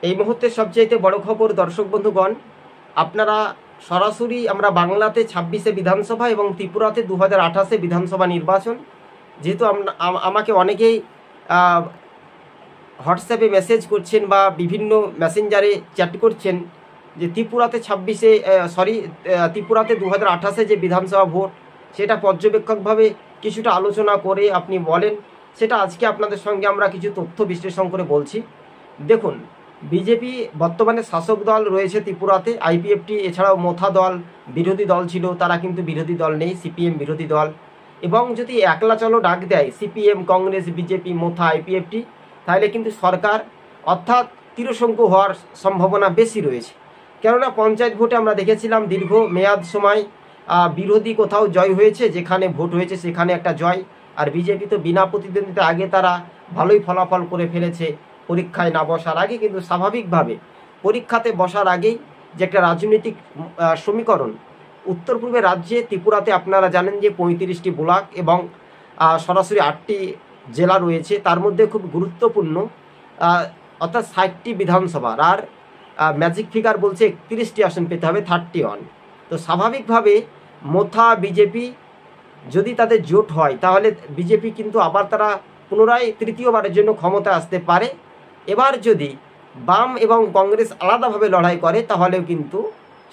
এই মুহূর্তে সবচাইতে বড় খবর দর্শক বন্ধুগণ, আপনারা সরাসরি আমরা বাংলাতে 26শে বিধানসভা এবং ত্রিপুরাতে 2028-এ বিধানসভা নির্বাচন। যেহেতু আমাকে অনেকেই হোয়াটসঅ্যাপে মেসেজ করছেন বা বিভিন্ন মেসেঞ্জারে চ্যাট করছেন যে ত্রিপুরাতে 2028-এ যে বিধানসভা ভোট সেটা পর্যবেক্ষকভাবে কিছুটা আলোচনা করে আপনি বলেন। সেটা আজকে আপনাদের সঙ্গে আমরা কিছু তথ্য বিশ্লেষণ করে বলছি। দেখুন, বিজেপি বর্তমানে শাসক দল রয়েছে ত্রিপুরাতে, আইপিএফটি এছাড়াও মোথা দল বিরোধী দল ছিল, তারা কিন্তু বিরোধী দল নেই, সিপিএম বিরোধী দল। এবং যদি একলা চলো ডাক দেয় সিপিএম, কংগ্রেস, বিজেপি, মোথা, আইপিএফটি, তাহলে কিন্তু সরকার অর্থাৎ তিরশঙ্কু হওয়ার সম্ভাবনা বেশি রয়েছে। কেননা পঞ্চায়েত ভোটে আমরা দেখেছিলাম দীর্ঘ মেয়াদ সময় বিরোধী কোথাও জয় হয়েছে, যেখানে ভোট হয়েছে সেখানে একটা জয়। আর বিজেপি তো বিনা প্রতিদ্বন্দ্বিতা আগে তারা ভালোই ফলাফল করে ফেলেছে পরীক্ষায় না বসার আগে। কিন্তু স্বাভাবিকভাবে পরীক্ষাতে বসার আগেই যে একটা রাজনৈতিক সমীকরণ উত্তর পূর্বের রাজ্যে ত্রিপুরাতে আপনারা জানেন যে 35টি ব্লক এবং সরাসরি 8টি জেলা রয়েছে। তার মধ্যে খুব গুরুত্বপূর্ণ অর্থাৎ 60টি বিধানসভার আর ম্যাজিক ফিগার বলছে 31টি আসন পেতে হবে, 31। তো স্বাভাবিকভাবে মোথা বিজেপি যদি তাদের জোট হয় তাহলে বিজেপি কিন্তু আবার তারা পুনরায় তৃতীয়বারের জন্য ক্ষমতায় আসতে পারে। এবার যদি বাম এবং কংগ্রেস আলাদাভাবে লড়াই করে তাহলেও কিন্তু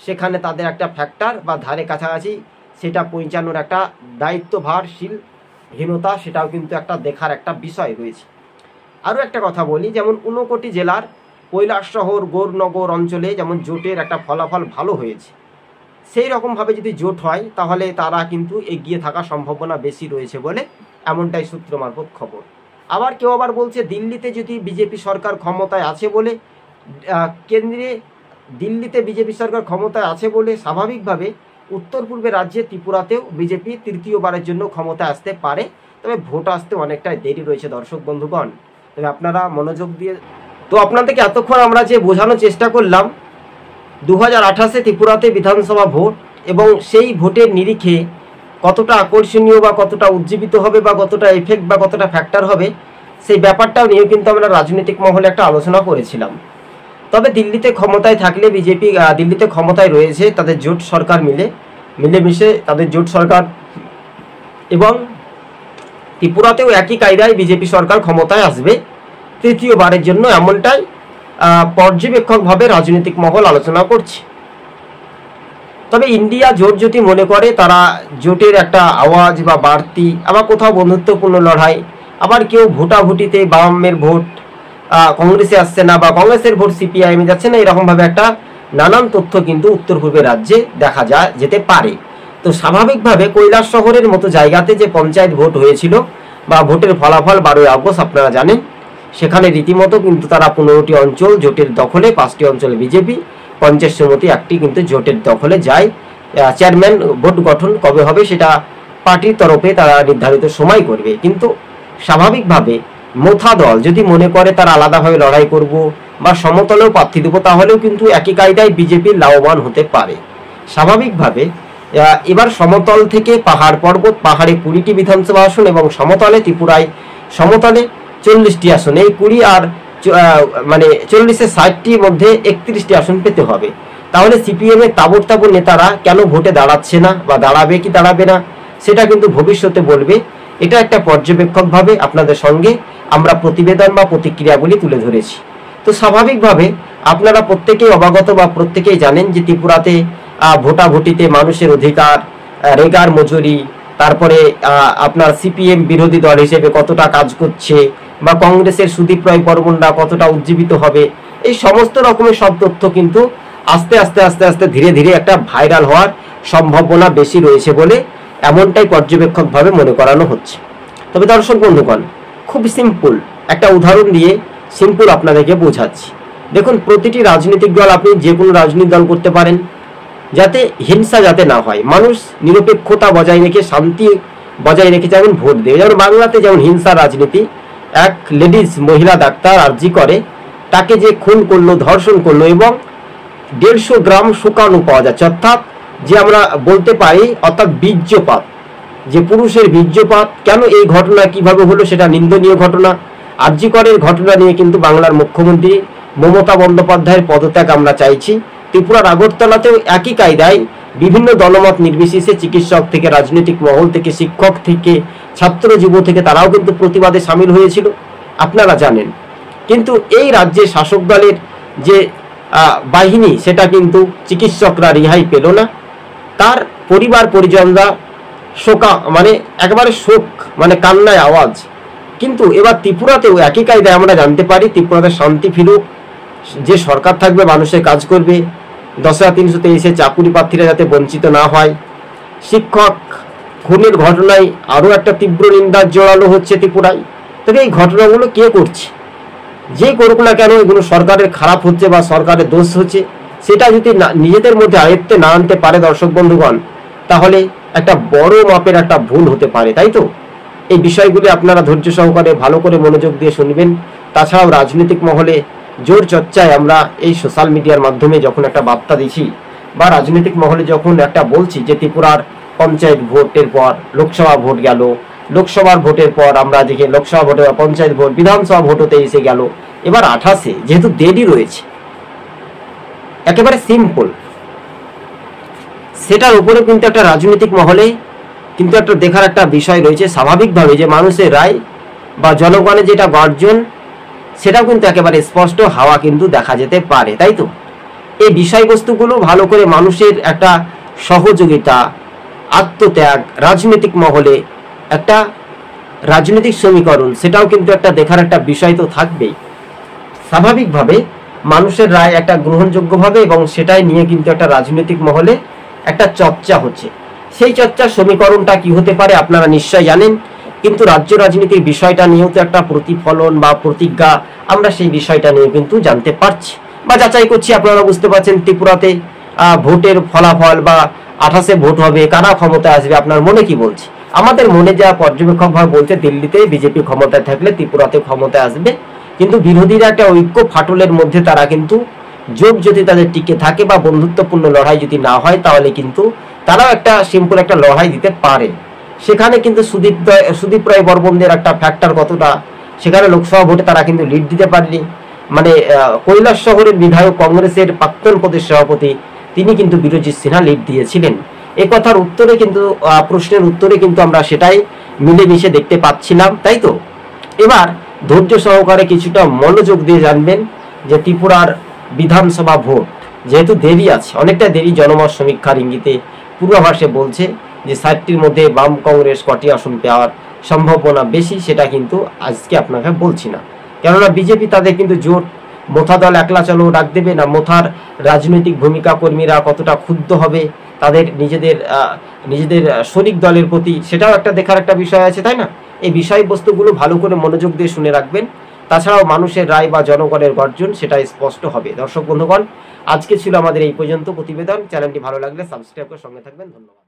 সেখানে তাদের একটা ফ্যাক্টর বা ধারে কাছাকাছি সেটা পৌঁছানোর একটা দায়িত্বভারশীলহীনতা, সেটাও কিন্তু একটা দেখার একটা বিষয় রয়েছে। আরও একটা কথা বলি, যেমন 59 জেলার কৈলাসহর, গৌরনগর অঞ্চলে যেমন জোটের একটা ফলাফল ভালো হয়েছে, সেই রকমভাবে যদি জোট হয় তাহলে তারা কিন্তু এগিয়ে থাকার সম্ভাবনা বেশি রয়েছে বলে এমনটাই সূত্র মারফত খবর। আবার কেউ আবার বলছে দিল্লিতে যদি বিজেপি সরকার ক্ষমতায় আছে বলে, কেন্দ্রে দিল্লিতে বিজেপি সরকার ক্ষমতায় আছে বলে স্বাভাবিকভাবে উত্তর পূর্বের রাজ্যে ত্রিপুরাতেও বিজেপি তৃতীয়বারের জন্য ক্ষমতায় আসতে পারে। তবে ভোট আসতে অনেকটাই দেরি রয়েছে দর্শক বন্ধুগণ, তবে আপনারা মনোযোগ দিয়ে। তো আপনাদেরকে এতক্ষণ আমরা যে বোঝানোর চেষ্টা করলাম 2028-এ ত্রিপুরাতে বিধানসভা ভোট এবং সেই ভোটের নিরিখে কতটা আকর্ষণীয় বা কতটা উজ্জীবিত হবে বা কতটা এফেক্ট বা কতটা ফ্যাক্টর হবে, সেই ব্যাপারটাও নিয়ে কিন্তু আমরা রাজনৈতিক মহলে একটা আলোচনা করেছিলাম। তবে দিল্লিতে ক্ষমতায় থাকলে বিজেপি দিল্লিতে ক্ষমতায় রয়েছে তাদের জোট সরকার মিলেমিশে তাদের জোট সরকার, এবং ত্রিপুরাতেও একই কায়দায় বিজেপি সরকার ক্ষমতায় আসবে তৃতীয়বারের জন্য, এমনটাই পর্যবেক্ষকভাবে রাজনৈতিক মহল আলোচনা করছে। তবে ইন্ডিয়া জোট যদি মনে করে তারা জোটের একটা আওয়াজ বা বাড়তি, আবার কোথাও বন্ধুত্বপূর্ণ লড়াই, আবার কেউ ভোটাভুটিতে বামের ভোট কংগ্রেসে আসছে না বা কংগ্রেসের ভোট সিপিআইএমে যাচ্ছে না, এরকমভাবে একটা নানান তথ্য কিন্তু উত্তর পূর্বের রাজ্যে দেখা যেতে পারে। তো স্বাভাবিকভাবে কৈলাস শহরের মতো জায়গাতে যে পঞ্চায়েত ভোট হয়েছিল বা ভোটের ফলাফল 12ই আগস্ট আপনারা জানেন, সেখানে রীতিমতো কিন্তু তারা 15টি অঞ্চল জোটের দখলে, 5টি অঞ্চলে বিজেপি, পঞ্চায়েত সমিতি 1টি কিন্তু জোটের দখলে যায়। চেয়ারম্যান ভোট গঠন কবে হবে সেটা পার্টির তরফে তারা নির্ধারিত সময় করবে। কিন্তু স্বাভাবিকভাবে মোথা দল যদি মনে করে তারা আলাদাভাবে লড়াই করব বা সমতলেও প্রার্থী দেবো, তাহলেও কিন্তু একই কায়দায় বিজেপির লাভবান হতে পারে। স্বাভাবিকভাবে এবার সমতল থেকে পাহাড় পর্বত, পাহাড়ে 20টি বিধানসভা আসন এবং সমতলে ত্রিপুরায় সমতলে 40টি আসন, এই 20 আর 40-এ 60টির মধ্যে 31টি আসন পেতে হবে। তাহলে সিপিএম এর তাবড় নেতারা কেন ভোটে দাঁড়াচ্ছে না বা দাঁড়াবে কি দাঁড়াবে না সেটা কিন্তু ভবিষ্যতে বলবে। এটা একটা পর্যবেক্ষকভাবে আপনাদের সঙ্গে আমরা প্রতিবেদন বা প্রতিক্রিয়াগুলি তুলে ধরেছি। তো স্বাভাবিকভাবে আপনারা প্রত্যেকেই অবগত বা প্রত্যেকেই জানেন যে ত্রিপুরাতে ভোটাভুটিতে মানুষের অধিকার, রেগার মজুরি, তারপরে আপনার সিপিএম বিরোধী দল হিসেবে কতটা কাজ করছে বা কংগ্রেসের সুদীপ রায় বর্মনরা কতটা উজ্জীবিত হবে, এই সমস্ত রকমের সব তথ্য কিন্তু আস্তে আস্তে ধীরে ধীরে একটা ভাইরাল হওয়ার সম্ভাবনা বেশি রয়েছে বলে এমনটাই পর্যবেক্ষকভাবে মনে করানো হচ্ছে। তবে দর্শক বন্ধুগণ, খুব সিম্পল একটা উদাহরণ দিয়ে সিম্পল আপনাদেরকে বোঝাচ্ছি। দেখুন, প্রতিটি রাজনৈতিক দল, আপনি যে কোনো রাজনৈতিক দল করতে পারেন, যাতে হিংসা যাতে না হয়, মানুষ নিরপেক্ষতা বজায় রেখে শান্তি বজায় রেখে যেমন ভোট দেবে। যেমন বাংলাতে যেমন হিংসা রাজনীতি, এক লেডিস মহিলা ডাক্তার আরজি করে, তাকে যে খুন করলো, ধর্ষণ করলো এবং 150 গ্রাম শুকানো পাওয়া যাচ্ছে, অর্থাৎ যে আমরা বলতে পারি অর্থাৎ বীর্যপাত, যে পুরুষের বীর্যপাত। কেন এই ঘটনা কিভাবে হলো সেটা নিন্দনীয় ঘটনা। আরজি করের ঘটনা নিয়ে কিন্তু বাংলার মুখ্যমন্ত্রী মমতা বন্দ্যোপাধ্যায়ের পদত্যাগ আমরা চাইছি। ত্রিপুরার আগরতলাতেও একই কায়দায় বিভিন্ন দলমত নির্বিশেষে চিকিৎসক থেকে, রাজনৈতিক মহল থেকে, শিক্ষক থেকে, ছাত্র যুব থেকে তারাও কিন্তু প্রতিবাদে সামিল হয়েছিল, আপনারা জানেন। কিন্তু এই রাজ্যে শাসক দলের যে বাহিনী, সেটা কিন্তু চিকিৎসকরা রেহাই পেল না। তার পরিবার পরিজনরা মানে একেবারে শোক, মানে কান্নায় আওয়াজ। কিন্তু এবার ত্রিপুরাতেও একই কায়দায় আমরা জানতে পারি, ত্রিপুরাতে শান্তি ফিরুক, যে সরকার থাকবে মানুষের কাজ করবে, 10,323 চাকুরি প্রার্থীরা যাতে বঞ্চিত না হয়। শিক্ষক খুনের ঘটনায় আরও একটা তীব্র নিন্দা জোরালো হচ্ছে ত্রিপুরায়। তবে এই ঘটনাগুলো কে করছে, যে করুক না কেন, এগুলো সরকারের খারাপ হচ্ছে বা সরকারের দোষ হচ্ছে, সেটা যদি নিজেদের মধ্যে আয়ত্তে না আনতে পারে দর্শক বন্ধুগণ, তাহলে একটা বড় মাপের একটা ভুল হতে পারে, তাই তো? এই বিষয়গুলি আপনারা ধৈর্য সহকারে ভালো করে মনোযোগ দিয়ে শুনবেন। তাছাড়াও রাজনৈতিক মহলে জোর চর্চায় আমরা এই সোশ্যাল মিডিয়ার মাধ্যমে যখন একটা বার্তা দিচ্ছি বা রাজনৈতিক মহলে যখন একটা বলছি যে ত্রিপুরার পঞ্চায়েত ভোটের পর লোকসভা ভোট গেল, লোকসভার ভোটের পর আমরা দেখি লোকসভা ভোটের পঞ্চায়েত ভোট, বিধানসভা ভোট হতে এসে গেল, এবার 28-এ যেহেতু দেরি রয়েছে, একেবারে সিম্পল, সেটার উপরে কিন্তু একটা রাজনৈতিক মহলে কিন্তু একটা দেখার একটা বিষয় রয়েছে। স্বাভাবিকভাবে যে মানুষের রায় বা জনগণের যেটা গর্জন, সেটাও কিন্তু একেবারে স্পষ্ট হাওয়া কিন্তু দেখা যেতে পারে, তাই তো? এই বিষয়বস্তুগুলো ভালো করে মানুষের একটা সহযোগিতা, আত্মত্যাগ, রাজনৈতিক মহলে একটা রাজনৈতিক সমীকরণ, সেটাও কিন্তু একটা দেখার একটা বিষয় তো থাকবেই। স্বাভাবিকভাবে মানুষের রায় একটা গ্রহণযোগ্যভাবে এবং সেটাই নিয়ে কিন্তু একটা রাজনৈতিক মহলে একটা চর্চা হচ্ছে। সেই চর্চার সমীকরণটা কি হতে পারে আপনারা নিশ্চয় জানেন, কিন্তু রাজ্য রাজনীতির বিষয়টা নিয়েও তো একটা প্রতিফলন বা প্রতিজ্ঞা আমরা সেই বিষয়টা নিয়ে কিন্তু জানতে পারছি বা যাচাই করছি। আপনারা বুঝতে পারছেন ত্রিপুরাতে ভোটের ফলাফল বা 28-এ ভোট হবে, কারা ক্ষমতায় আসবে, আপনার মনে কি বলছে? আমাদের মনে যা পর্যবেক্ষক ভাবে বলছে, দিল্লিতে বিজেপি ক্ষমতায় থাকলে ত্রিপুরাতে ক্ষমতায় আসবে, কিন্তু বিরোধীরা একটা ঐক্য ফাটলের মধ্যে তারা কিন্তু যোগ যদি তাদের টিকে থাকে বা বন্ধুত্বপূর্ণ লড়াই যদি না হয়, তাহলে কিন্তু তারাও একটা সিম্পল একটা লড়াই দিতে পারে। সেখানে কিন্তু সুদীপ রায় বর্মনদের একটা ফ্যাক্টর কতটা, সেখানে লোকসভা ভোটে তারা কিন্তু লিড দিতে পারেনি। মানে কৈলাস শহরের বিধায়ক কংগ্রেসের প্রাক্তন প্রদেশ সভাপতি, তিনি কিন্তু বিরজিৎ সিনহা লিড দিয়েছিলেন। এ কথার উত্তরে কিন্তু প্রশ্নের উত্তরে কিন্তু আমরা সেটাই মিলেমিশে দেখতে পাচ্ছিলাম, তাই তো? এবার ধৈর্য সহকারে কিছুটা মনোযোগ দিয়ে জানবেন যে ত্রিপুরার বিধানসভা ভোট যেহেতু দেরি আছে, অনেকটা দেরি, জনমত সমীক্ষার ইঙ্গিতে পূর্বাভাসে বলছে যে 60টির মধ্যে বাম কংগ্রেস কটি আসন পাওয়ার সম্ভাবনা বেশি, সেটা কিন্তু আজকে আপনাকে বলছি না। কেননা বিজেপি তাদের কিন্তু জোট, মোথা দল একলা চলো ডাক দেবে না, মোথার রাজনৈতিক ভূমিকা কর্মীরা কতটা ক্ষুব্ধ হবে তাদের নিজেদের শরিক দলের প্রতি, সেটাও একটা দেখার একটা বিষয় আছে, তাই না? এই বিষয়বস্তুগুলো ভালো করে মনোযোগ দিয়ে শুনে রাখবেন। তাছাড়াও মানুষের রায় বা জনগণের গর্জন সেটা স্পষ্ট হবে। দর্শক বন্ধুগণ, আজকে ছিল আমাদের এই পর্যন্ত প্রতিবেদন। চ্যানেলটি ভালো লাগলে সাবস্ক্রাইব করে সঙ্গে থাকবেন। ধন্যবাদ।